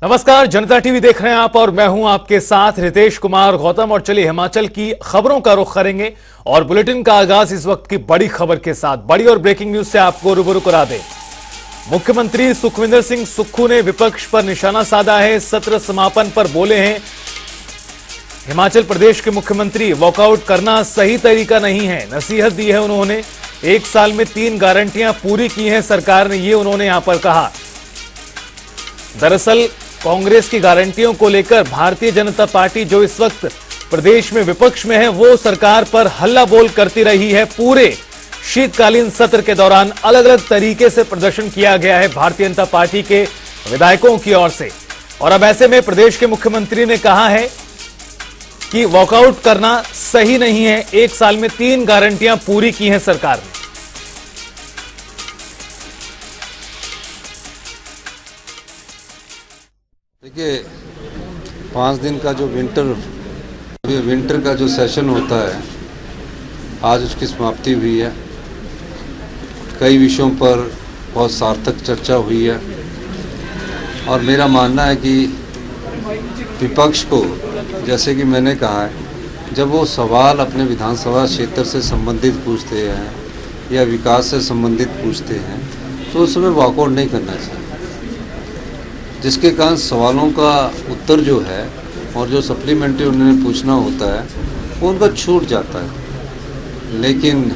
नमस्कार, जनता टीवी देख रहे हैं आप और मैं हूं आपके साथ रितेश कुमार गौतम। और चलिए हिमाचल की खबरों का रुख करेंगे और बुलेटिन का आगाज इस वक्त की बड़ी खबर के साथ, बड़ी और ब्रेकिंग न्यूज से आपको रूबरू करा दे। मुख्यमंत्री सुखविंदर सिंह सुक्खू ने विपक्ष पर निशाना साधा है। सत्र समापन पर बोले हैं हिमाचल प्रदेश के मुख्यमंत्री, वॉकआउट करना सही तरीका नहीं है। नसीहत दी है उन्होंने। 1 साल में 3 गारंटियां पूरी की हैं सरकार ने, ये उन्होंने यहां पर कहा। दरअसल कांग्रेस की गारंटियों को लेकर भारतीय जनता पार्टी जो इस वक्त प्रदेश में विपक्ष में है, वो सरकार पर हल्ला बोल करती रही है। पूरे शीतकालीन सत्र के दौरान अलग अलग तरीके से प्रदर्शन किया गया है भारतीय जनता पार्टी के विधायकों की ओर से। और अब ऐसे में प्रदेश के मुख्यमंत्री ने कहा है कि वॉकआउट करना सही नहीं है। 1 साल में 3 गारंटियां पूरी की हैं सरकार ने। देखिए, 5 दिन का जो विंटर का जो सेशन होता है, आज उसकी समाप्ति हुई है। कई विषयों पर बहुत सार्थक चर्चा हुई है और मेरा मानना है कि विपक्ष को, जैसे कि मैंने कहा है, जब वो सवाल अपने विधानसभा क्षेत्र से संबंधित पूछते हैं या विकास से संबंधित पूछते हैं, तो उस समय वॉकआउट नहीं करना चाहिए, जिसके कारण सवालों का उत्तर जो है और जो सप्लीमेंट्री उन्हें पूछना होता है वो उनका छूट जाता है। लेकिन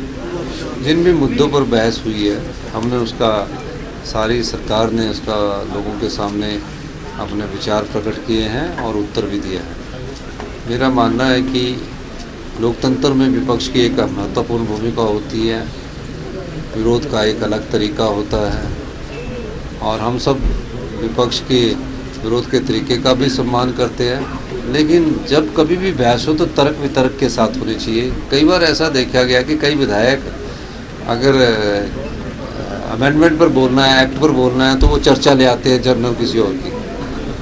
जिन भी मुद्दों पर बहस हुई है, हमने उसका, सारी सरकार ने उसका लोगों के सामने अपने विचार प्रकट किए हैं और उत्तर भी दिया है। मेरा मानना है कि लोकतंत्र में विपक्ष की एक महत्वपूर्ण भूमिका होती है। विरोध का एक अलग तरीका होता है और हम सब विपक्ष के विरोध के तरीके का भी सम्मान करते हैं। लेकिन जब कभी भी बहस हो तो तर्क वितर्क के साथ होनी चाहिए। कई बार ऐसा देखा गया कि कई विधायक अगर अमेंडमेंट पर बोलना है, एक्ट पर बोलना है, तो वो चर्चा ले आते हैं जर्नल किसी और की।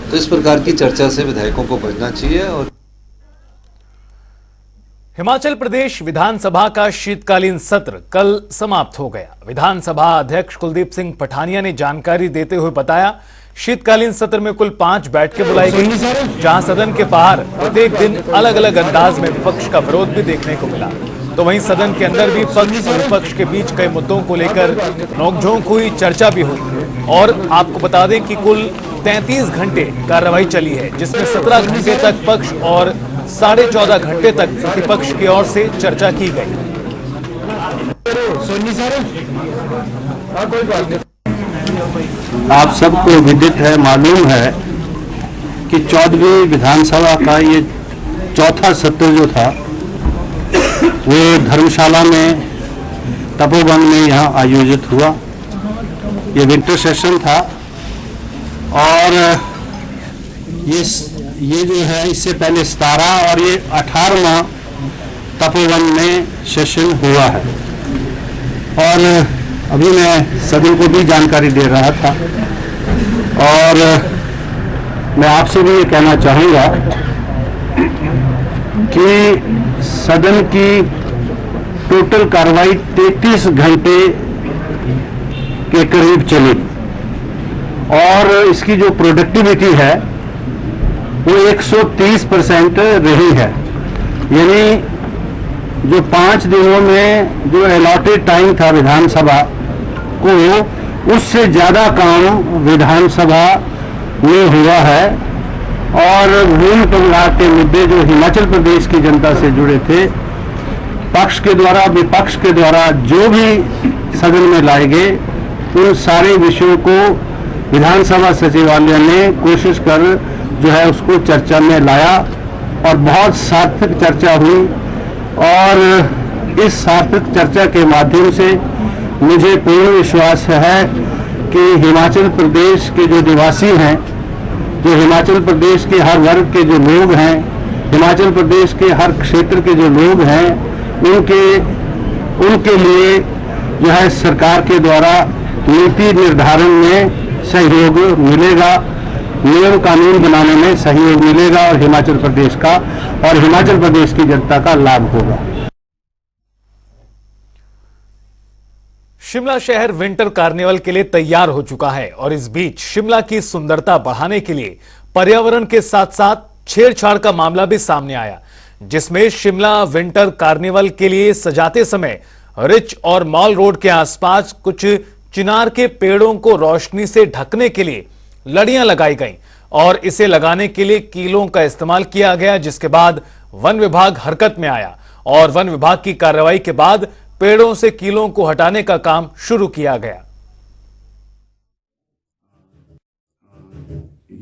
तो इस प्रकार की चर्चा से विधायकों को बचना चाहिए। और हिमाचल प्रदेश विधानसभा का शीतकालीन सत्र कल समाप्त हो गया। विधानसभा अध्यक्ष कुलदीप सिंह पठानिया ने जानकारी देते हुए बताया, शीतकालीन सत्र में कुल 5 बैठकें बुलाई गई, जहां सदन के बाहर प्रत्येक दिन अलग अलग अंदाज में विपक्ष का विरोध भी देखने को मिला। तो वहीं सदन के अंदर भी पक्ष और विपक्ष के बीच कई मुद्दों को लेकर नोकझोंक हुई, चर्चा भी हुई। और आपको बता दें कि कुल 33 घंटे कार्रवाई चली है, जिसमें 17 घंटे तक पक्ष और 14.5 घंटे तक प्रतिपक्ष की ओर से चर्चा की गई। आप सबको विदित है, मालूम है कि 14वीं विधानसभा का ये चौथा सत्र जो था वो धर्मशाला में, तपोवन में यहाँ आयोजित हुआ। ये विंटर सेशन था और ये जो है इससे पहले 17 और ये 18वां तपोवन में सेशन हुआ है। और अभी मैं सदन को भी जानकारी दे रहा था और मैं आपसे भी ये कहना चाहूँगा कि सदन की टोटल कार्रवाई 33 घंटे के करीब चली और इसकी जो प्रोडक्टिविटी है वो 130% रही है। यानी जो 5 दिनों में जो अलॉटेड टाइम था विधानसभा को, उससे ज़्यादा काम विधानसभा में हुआ है। और विभिन्न प्रकार के मुद्दे जो हिमाचल प्रदेश की जनता से जुड़े थे, पक्ष के द्वारा विपक्ष के द्वारा जो भी सदन में लाए गए, उन सारे विषयों को विधानसभा सचिवालय ने कोशिश कर जो है उसको चर्चा में लाया और बहुत सार्थक चर्चा हुई। और इस सार्थक चर्चा के माध्यम से मुझे पूर्ण विश्वास है कि हिमाचल प्रदेश के जो निवासी हैं, जो हिमाचल प्रदेश के हर वर्ग के जो लोग हैं, हिमाचल प्रदेश के हर क्षेत्र के जो लोग हैं, उनके लिए जो है सरकार के द्वारा नीति निर्धारण में सहयोग मिलेगा, नियम कानून बनाने में सहयोग मिलेगा और हिमाचल प्रदेश का और हिमाचल प्रदेश की जनता का लाभ होगा। शिमला शहर विंटर कार्निवल के लिए तैयार हो चुका है और इस बीच शिमला की सुंदरता बढ़ाने के लिए पर्यावरण के साथ साथ छेड़छाड़ का मामला भी सामने आया, जिसमें शिमला विंटर कार्निवल के लिए सजाते समय रिच और मॉल रोड के आसपास कुछ चिनार के पेड़ों को रोशनी से ढकने के लिए लड़ियां लगाई गईं और इसे लगाने के लिए कीलों का इस्तेमाल किया गया, जिसके बाद वन विभाग हरकत में आया और वन विभाग की कार्रवाई के बाद पेड़ों से कीलों को हटाने का काम शुरू किया गया।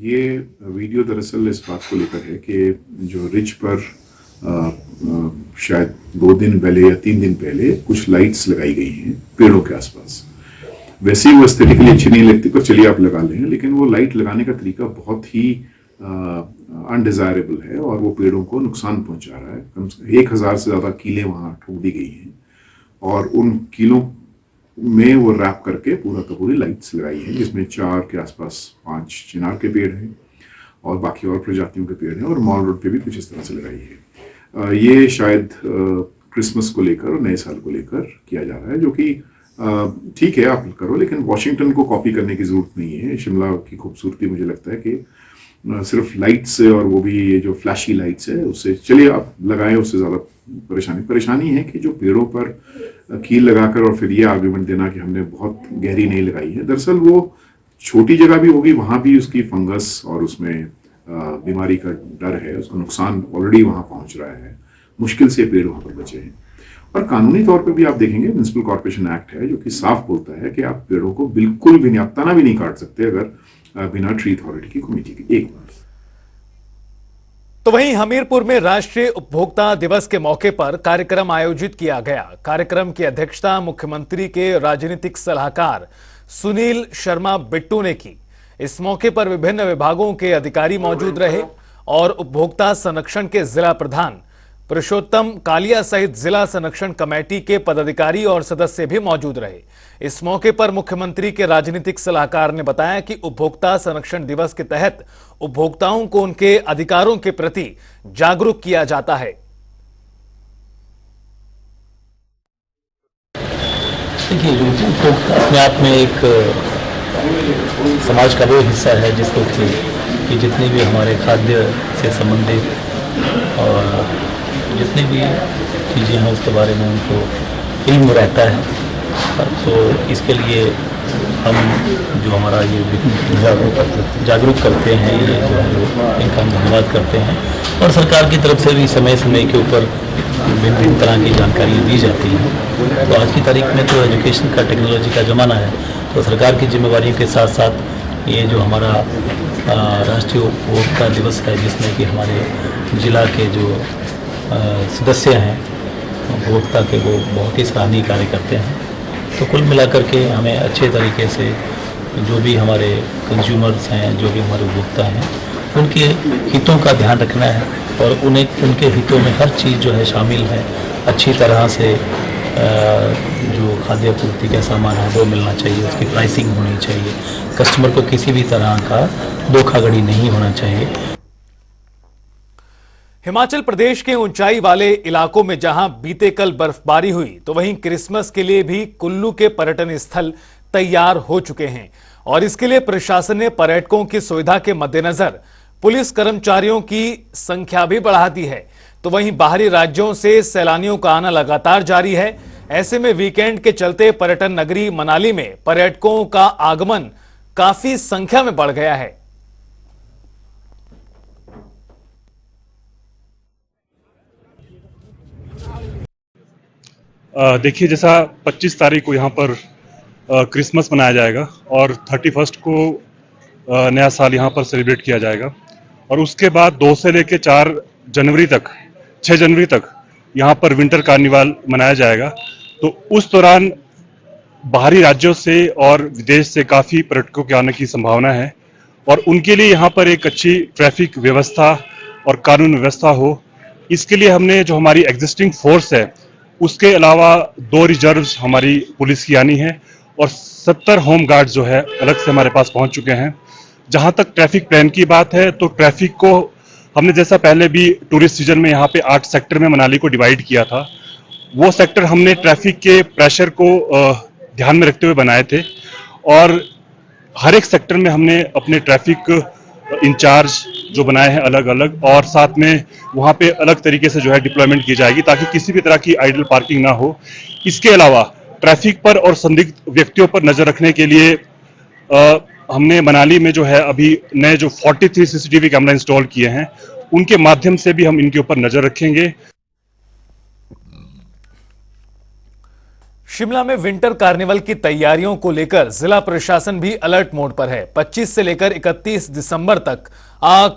ये वीडियो दरअसल इस बात को लेकर है कि जो रिज पर शायद 2 दिन पहले या 3 दिन पहले कुछ लाइट्स लगाई गई हैं पेड़ों के आसपास। वैसे ही वो एस्थेटिकली अच्छी नहीं लगती, पर चलिए आप लगा लें, लेकिन वो लाइट लगाने का तरीका बहुत ही अनडिजायरेबल है और वो पेड़ों को नुकसान पहुंचा रहा है। कम से 1000 से ज़्यादा कीलें वहाँ ठोक दी गई हैं और उन कीलों में वो रैप करके पूरा का पूरी लाइट्स लगाई हैं, जिसमें 4 के आसपास 5 चिनार के पेड़ हैं और बाकी और प्रजातियों के पेड़ हैं और मॉल रोड पे भी कुछ इस तरह से लगाई है। ये शायद क्रिसमस को लेकर और नए साल को लेकर किया जा रहा है, जो कि ठीक है आप करो, लेकिन वॉशिंगटन को कॉपी करने की जरूरत नहीं है। शिमला की खूबसूरती मुझे लगता है कि सिर्फ लाइट्स से, और वो भी ये जो फ्लैशी लाइट्स है उससे, चलिए आप लगाएं, उससे ज़्यादा परेशानी है कि जो पेड़ों पर कील लगाकर और फिर ये आर्ग्यूमेंट देना कि हमने बहुत गहरी नहीं लगाई है। दरअसल वो छोटी जगह भी होगी, वहाँ भी उसकी फंगस और उसमें बीमारी का डर है, उसका नुकसान ऑलरेडी वहाँ पहुँच रहा है, मुश्किल से पेड़ वहाँ पर बचे हैं। और कानूनी तौर पे भी आप देखेंगे म्युनिसिपल कॉर्पोरेशन एक्ट है जो कि साफ बोलता है कि आप पेड़ों को बिल्कुल भी नहीं, तना भी नहीं काट सकते अगर बिना ट्री अथॉरिटी की कमेटी के। एक बार तो वहीं हमीरपुर में राष्ट्रीय उपभोक्ता दिवस के मौके पर कार्यक्रम आयोजित किया गया। कार्यक्रम की अध्यक्षता मुख्यमंत्री के राजनीतिक सलाहकार सुनील शर्मा बिट्टू ने की। इस मौके पर विभिन्न विभागों के अधिकारी मौजूद रहे और उपभोक्ता संरक्षण के जिला प्रधान पुरुषोत्तम कालिया सहित जिला संरक्षण कमेटी के पदाधिकारी और सदस्य भी मौजूद रहे। इस मौके पर मुख्यमंत्री के राजनीतिक सलाहकार ने बताया कि उपभोक्ता संरक्षण दिवस के तहत उपभोक्ताओं को उनके अधिकारों के प्रति जागरूक किया जाता है। देखिए, जो उपभोक्ता अपने आप में एक समाज का वो हिस्सा है जिसको कि जितने भी हमारे खाद्य से संबंधित और जितनी भी चीज़ें हैं उसके बारे में उनको इल्म रहता है। तो इसके लिए हम जो हमारा ये जागरूक करते हैं, ये जो है इनका हम धन्यवाद करते हैं। और सरकार की तरफ से भी समय समय के ऊपर विभिन्न तरह की जानकारियाँ दी जाती हैं। तो आज की तारीख में तो एजुकेशन का, टेक्नोलॉजी का ज़माना है, तो सरकार की जिम्मेवारियों के साथ साथ ये जो हमारा राष्ट्रीय उपभोक्ता दिवस है, जिसमें कि हमारे जिला के जो सदस्य हैं उपभोक्ता के, वो बहुत ही सराहनीय कार्य करते हैं। तो कुल मिलाकर के हमें अच्छे तरीके से जो भी हमारे कंज्यूमर्स हैं, जो भी हमारे उपभोक्ता हैं, उनके हितों का ध्यान रखना है और उनके हितों में हर चीज़ जो है शामिल है। अच्छी तरह से जो खाद्य आपूर्ति का सामान है वो मिलना चाहिए, उसकी प्राइसिंग होनी चाहिए, कस्टमर को किसी भी तरह का धोखाधड़ी नहीं होना चाहिए। हिमाचल प्रदेश के ऊंचाई वाले इलाकों में जहां बीते कल बर्फबारी हुई, तो वहीं क्रिसमस के लिए भी कुल्लू के पर्यटन स्थल तैयार हो चुके हैं और इसके लिए प्रशासन ने पर्यटकों की सुविधा के मद्देनजर पुलिस कर्मचारियों की संख्या भी बढ़ा दी है। तो वहीं बाहरी राज्यों से सैलानियों का आना लगातार जारी है। ऐसे में वीकेंड के चलते पर्यटन नगरी मनाली में पर्यटकों का आगमन काफी संख्या में बढ़ गया है। देखिए, जैसा 25 तारीख को यहाँ पर क्रिसमस मनाया जाएगा और 31 को नया साल यहाँ पर सेलिब्रेट किया जाएगा और उसके बाद 2 से लेकर 6 जनवरी तक यहाँ पर विंटर कार्निवाल मनाया जाएगा। तो उस दौरान बाहरी राज्यों से और विदेश से काफ़ी पर्यटकों के आने की संभावना है और उनके लिए यहाँ पर एक अच्छी ट्रैफिक व्यवस्था और कानून व्यवस्था हो, इसके लिए हमने जो हमारी एग्जिस्टिंग फोर्स है उसके अलावा 2 रिजर्व्स हमारी पुलिस की आनी है और 70 होम गार्ड जो है अलग से हमारे पास पहुंच चुके हैं। जहां तक ट्रैफिक प्लान की बात है, तो ट्रैफिक को हमने जैसा पहले भी टूरिस्ट सीजन में यहाँ पे 8 सेक्टर में मनाली को डिवाइड किया था, वो सेक्टर हमने ट्रैफिक के प्रेशर को ध्यान में रखते हुए बनाए थे और हर एक सेक्टर में हमने अपने ट्रैफिक इंचार्ज जो बनाए हैं अलग अलग, और साथ में वहाँ पे अलग तरीके से जो है डिप्लॉयमेंट की जाएगी ताकि किसी भी तरह की आइडल पार्किंग ना हो। इसके अलावा ट्रैफिक पर और संदिग्ध व्यक्तियों पर नजर रखने के लिए हमने मनाली में जो है अभी नए जो 43 सीसीटीवी कैमरा इंस्टॉल किए हैं, उनके माध्यम से भी हम इनके ऊपर नजर रखेंगे। शिमला में विंटर कार्निवल की तैयारियों को लेकर जिला प्रशासन भी अलर्ट मोड पर है। 25 से लेकर 31 दिसंबर तक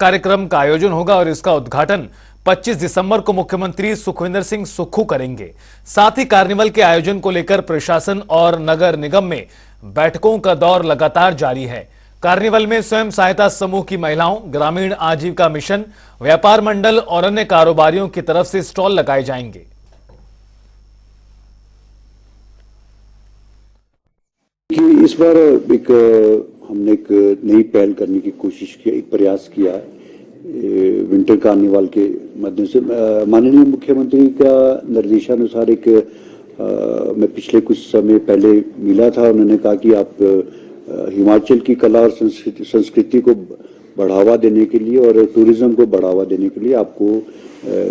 कार्यक्रम का आयोजन होगा और इसका उद्घाटन 25 दिसंबर को मुख्यमंत्री सुखविंदर सिंह सुक्खू करेंगे। साथ ही कार्निवल के आयोजन को लेकर प्रशासन और नगर निगम में बैठकों का दौर लगातार जारी है। कार्निवल में स्वयं सहायता समूह की महिलाओं, ग्रामीण आजीविका मिशन, व्यापार मंडल और अन्य कारोबारियों की तरफ से स्टॉल लगाए जाएंगे। कि इस बार हमने एक नई पहल करने की कोशिश की, एक प्रयास किया है विंटर कार्निवाल के माध्यम से। माननीय मुख्यमंत्री का निर्देशानुसार मैं पिछले कुछ समय पहले मिला था, उन्होंने कहा कि आप हिमाचल की कला और संस्कृति को बढ़ावा देने के लिए और टूरिज्म को बढ़ावा देने के लिए आपको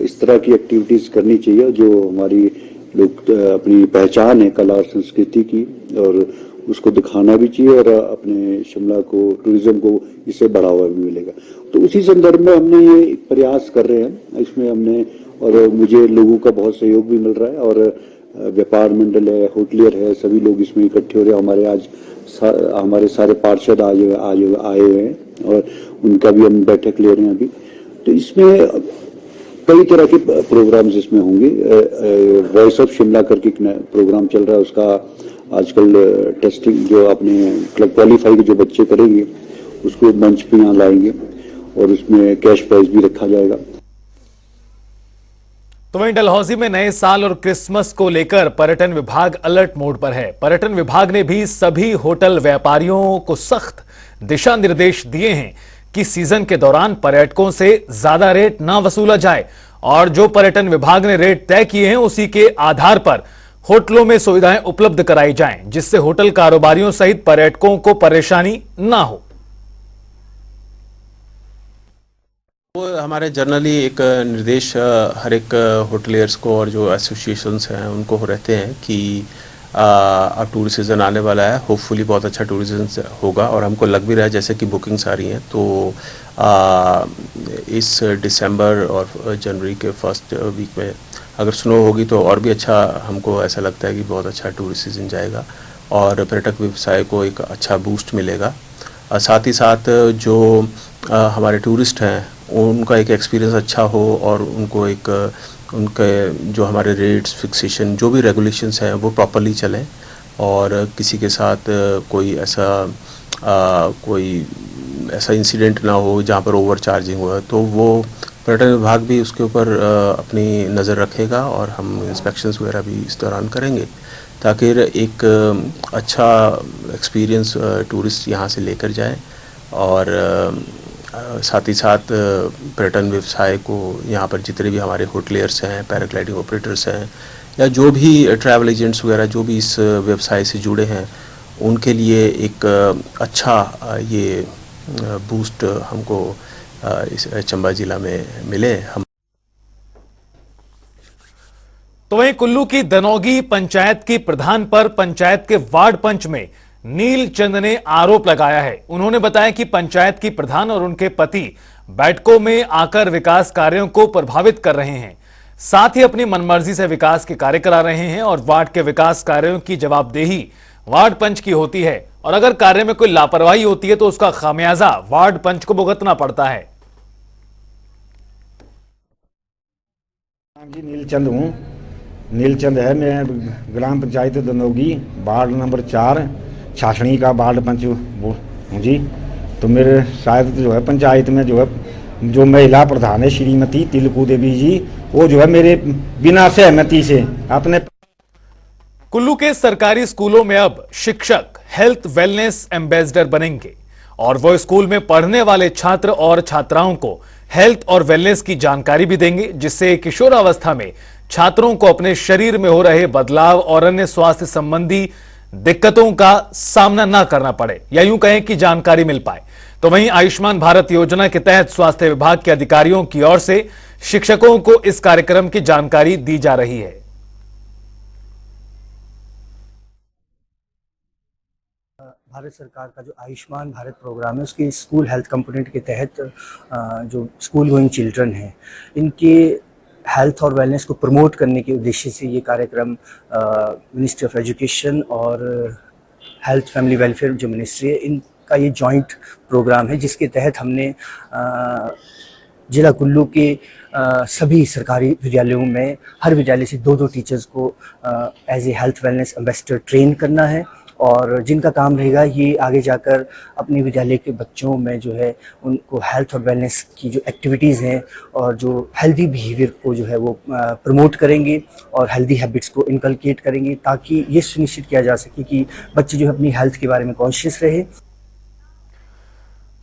इस तरह की एक्टिविटीज करनी चाहिए जो हमारी लोग अपनी पहचान है कला और संस्कृति की, और उसको दिखाना भी चाहिए और अपने शिमला को टूरिज्म को इससे बढ़ावा भी मिलेगा। तो उसी संदर्भ में हमने ये प्रयास कर रहे हैं इसमें हमने, और मुझे लोगों का बहुत सहयोग भी मिल रहा है और व्यापार मंडल है, होटलियर है, सभी लोग इसमें इकट्ठे हो रहे हैं। हमारे आज हमारे सारे पार्षद आए हुए हैं और उनका भी हम बैठक ले रहे हैं अभी। तो इसमें कई तरह के प्रोग्राम्स इसमें होंगे। वॉइस ऑफ शिमला करके प्रोग्राम चल रहा है, उसका आजकल टेस्टिंग जो अपने क्वालिफाई के जो बच्चे करेंगे उसको मंच पे यहाँ लाएंगे और उसमें कैश प्राइज भी रखा जाएगा। तो वहीं डलहौजी में नए साल और क्रिसमस को लेकर पर्यटन विभाग अलर्ट मोड पर है। पर्यटन विभाग ने भी सभी होटल व्यापारियों को सख्त दिशा निर्देश दिए हैं कि सीजन के दौरान पर्यटकों से ज्यादा रेट ना वसूला जाए और जो पर्यटन विभाग ने रेट तय किए हैं उसी के आधार पर होटलों में सुविधाएं उपलब्ध कराई जाएं, जिससे होटल कारोबारियों सहित पर्यटकों को परेशानी ना हो। वो हमारे जनरली एक निर्देश हर एक होटलियर्स को और जो एसोसिएशंस हैं उनको रहते हैं कि अब टूरिस्ट सीज़न आने वाला है, होपफुली बहुत अच्छा टूरिज्म होगा और हमको लग भी रहा है जैसे कि बुकिंग्स आ रही हैं। तो इस दिसंबर और जनवरी के फर्स्ट वीक में अगर स्नो होगी तो और भी अच्छा, हमको ऐसा लगता है कि बहुत अच्छा टूरिस्ट सीज़न जाएगा और पर्यटक व्यवसाय को एक अच्छा बूस्ट मिलेगा। साथ ही साथ जो हमारे टूरिस्ट हैं उनका एक एक्सपीरियंस अच्छा हो और उनको एक उनके जो हमारे रेट्स फिक्सेशन जो भी रेगुलेशंस हैं वो प्रॉपरली चलें और किसी के साथ कोई ऐसा इंसिडेंट ना हो जहाँ पर ओवर चार्जिंग हुआ। तो वो पर्यटन विभाग भी उसके ऊपर अपनी नज़र रखेगा और हम इंस्पेक्शंस वगैरह भी इस दौरान करेंगे ताकि एक अच्छा एक्सपीरियंस टूरिस्ट यहाँ से लेकर जाए और साथ ही साथ पर्यटन व्यवसाय को यहाँ पर जितने भी हमारे होटलियर्स हैं, पैराग्लाइडिंग ऑपरेटर्स हैं या जो भी ट्रैवल एजेंट्स वगैरह जो भी इस व्यवसाय से जुड़े हैं उनके लिए एक अच्छा ये बूस्ट हमको इस चंबा जिला में मिले। हम तो वहीं कुल्लू की दनोगी पंचायत की प्रधान पर पंचायत के वार्ड पंच में नील चंद ने आरोप लगाया है। उन्होंने बताया कि पंचायत की प्रधान और उनके पति बैठकों में आकर विकास कार्यों को प्रभावित कर रहे हैं, साथ ही अपनी मनमर्जी से विकास के कार्य करा रहे हैं और वार्ड के विकास कार्यों की जवाबदेही वार्ड पंच की होती है और अगर कार्य में कोई लापरवाही होती है तो उसका खामियाजा वार्ड पंच को भुगतना पड़ता है। जी नीलचंद हूँ, नीलचंद है, मैं ग्राम पंचायत दनोगी वार्ड नंबर 4 छाछड़ी का वार्ड पंच हूँ जी। तो मेरे शायद जो है पंचायत में जो महिला प्रधान है श्रीमती तिलकू देवी जी, वो जो है मेरे बिना सहमति से अपने। कुल्लू के सरकारी स्कूलों में अब शिक्षक हेल्थ वेलनेस एम्बेसडर बनेंगे और वो स्कूल में पढ़ने वाले छात्र और छात्राओं को हेल्थ और वेलनेस की जानकारी भी देंगे, जिससे किशोरावस्था में छात्रों को अपने शरीर में हो रहे बदलाव और अन्य स्वास्थ्य संबंधी दिक्कतों का सामना न करना पड़े या यूं कहें कि जानकारी मिल पाए। तो वहीं आयुष्मान भारत योजना के तहत स्वास्थ्य विभाग के अधिकारियों की ओर से शिक्षकों को इस कार्यक्रम की जानकारी दी जा रही है। भारत सरकार का जो आयुष्मान भारत प्रोग्राम है उसकी स्कूल हेल्थ कंपोनेंट के तहत जो स्कूल गोइंग चिल्ड्रन हैं इनके हेल्थ और वेलनेस को प्रमोट करने के उद्देश्य से ये कार्यक्रम मिनिस्ट्री ऑफ एजुकेशन और हेल्थ फैमिली वेलफेयर जो मिनिस्ट्री है इनका ये जॉइंट प्रोग्राम है, जिसके तहत हमने जिला कुल्लू के सभी सरकारी विद्यालयों में हर विद्यालय से 2-2 टीचर्स को as a health wellness ambassador train करना है और जिनका काम रहेगा ये आगे जाकर अपने विद्यालय के बच्चों में जो है उनको हेल्थ और वेलनेस की जो एक्टिविटीज़ हैं और जो हेल्दी बिहेवियर को जो है वो प्रमोट करेंगे और हेल्दी हैबिट्स को इनकलकेट करेंगे ताकि ये सुनिश्चित किया जा सके कि बच्चे जो है अपनी हेल्थ के बारे में कॉन्शियस रहे।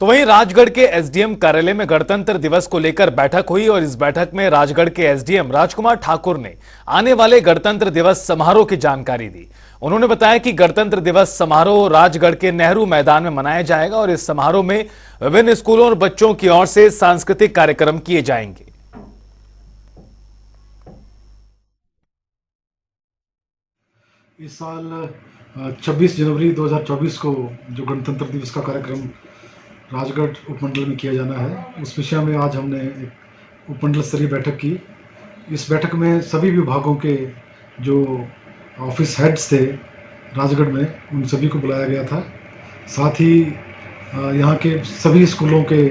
तो वहीं राजगढ़ के एसडीएम कार्यालय में गणतंत्र दिवस को लेकर बैठक हुई और इस बैठक में राजगढ़ के एसडीएम राजकुमार ठाकुर ने आने वाले गणतंत्र दिवस समारोह की जानकारी दी। उन्होंने बताया कि गणतंत्र दिवस समारोह राजगढ़ के नेहरू मैदान में मनाया जाएगा और इस समारोह में विभिन्न स्कूलों और बच्चों की ओर से सांस्कृतिक कार्यक्रम किए जाएंगे। इस साल 26 जनवरी 2024 को जो गणतंत्र दिवस का कार्यक्रम राजगढ़ उपमंडल में किया जाना है उस विषय में आज हमने एक उपमंडल स्तरीय बैठक की। इस बैठक में सभी विभागों के जो ऑफिस हेड्स थे राजगढ़ में उन सभी को बुलाया गया था। साथ ही यहाँ के सभी स्कूलों के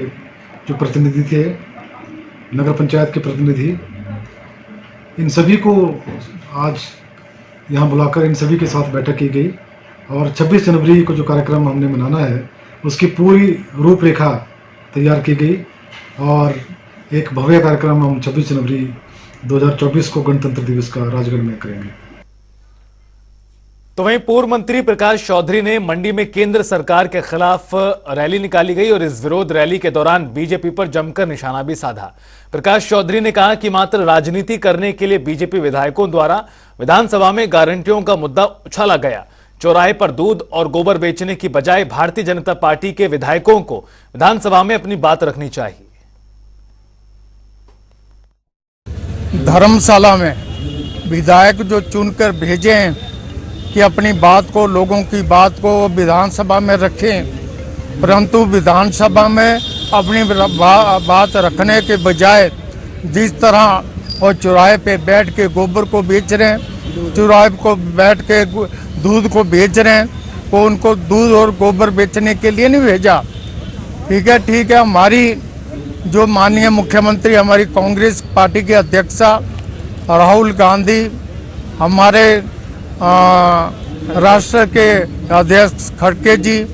जो प्रतिनिधि थे, नगर पंचायत के प्रतिनिधि, इन सभी को आज यहाँ बुलाकर इन सभी के साथ बैठक की गई और 26 जनवरी को जो कार्यक्रम हमने मनाना है उसकी पूरी रूपरेखा तैयार की गई और एक भव्य कार्यक्रम हम 26 जनवरी 2024 को गणतंत्र दिवस का राजगढ़ में करेंगे। तो वहीं पूर्व मंत्री प्रकाश चौधरी ने मंडी में केंद्र सरकार के खिलाफ रैली निकाली गई और इस विरोध रैली के दौरान बीजेपी पर जमकर निशाना भी साधा। प्रकाश चौधरी ने कहा कि मात्र राजनीति करने के लिए बीजेपी विधायकों द्वारा विधानसभा में गारंटियों का मुद्दा उछाला गया। चौराहे पर दूध और गोबर बेचने की बजाय भारतीय जनता पार्टी के विधायकों को विधानसभा में अपनी बात रखनी चाहिए। धर्मशाला में विधायक जो चुनकर भेजे हैं कि अपनी बात को, लोगों की बात को विधानसभा में रखें, परंतु विधानसभा में अपनी बात रखने के बजाय जिस तरह वो चौराहे पे बैठ के गोबर को बेच रहे हैं, चौराहे को बैठ के दूध को बेच रहे हैं, वो उनको दूध और गोबर बेचने के लिए नहीं भेजा। ठीक है, हमारी जो माननीय मुख्यमंत्री, हमारी कांग्रेस पार्टी के अध्यक्षा राहुल गांधी, हमारे राष्ट्र के अध्यक्ष खड़गे जी,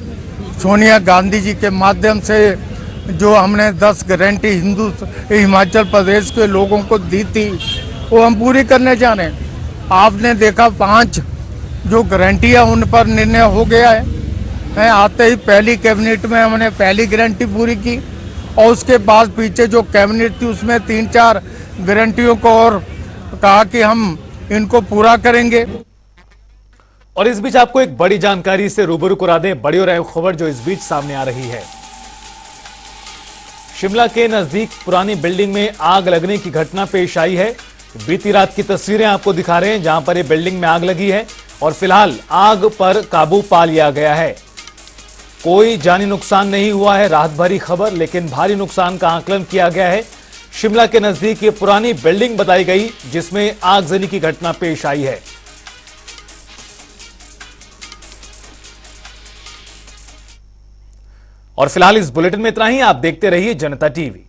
सोनिया गांधी जी के माध्यम से जो हमने 10 गारंटी हिमाचल प्रदेश के लोगों को दी थी वो हम पूरी करने जा रहे हैं। आपने देखा 5 जो गारंटियां उन पर निर्णय हो गया है। आते ही पहली कैबिनेट में हमने पहली गारंटी पूरी की और उसके बाद पीछे जो कैबिनेट थी उसमें 3-4 गारंटियों को और कहा कि हम इनको पूरा करेंगे। और इस बीच आपको एक बड़ी जानकारी से रूबरू करा दें, बड़ी और अहम खबर जो इस बीच सामने आ रही है। शिमला के नजदीक पुरानी बिल्डिंग में आग लगने की घटना पेश आई है। बीती रात की तस्वीरें आपको दिखा रहे हैं जहां पर ये बिल्डिंग में आग लगी है और फिलहाल आग पर काबू पा लिया गया है। कोई जानी नुकसान नहीं हुआ है, राहत भरी खबर, लेकिन भारी नुकसान का आकलन किया गया है। शिमला के नजदीक ये पुरानी बिल्डिंग बताई गई जिसमें आगजनी की घटना पेश आई है। और फिलहाल इस बुलेटिन में इतना ही। आप देखते रहिए जनता टीवी।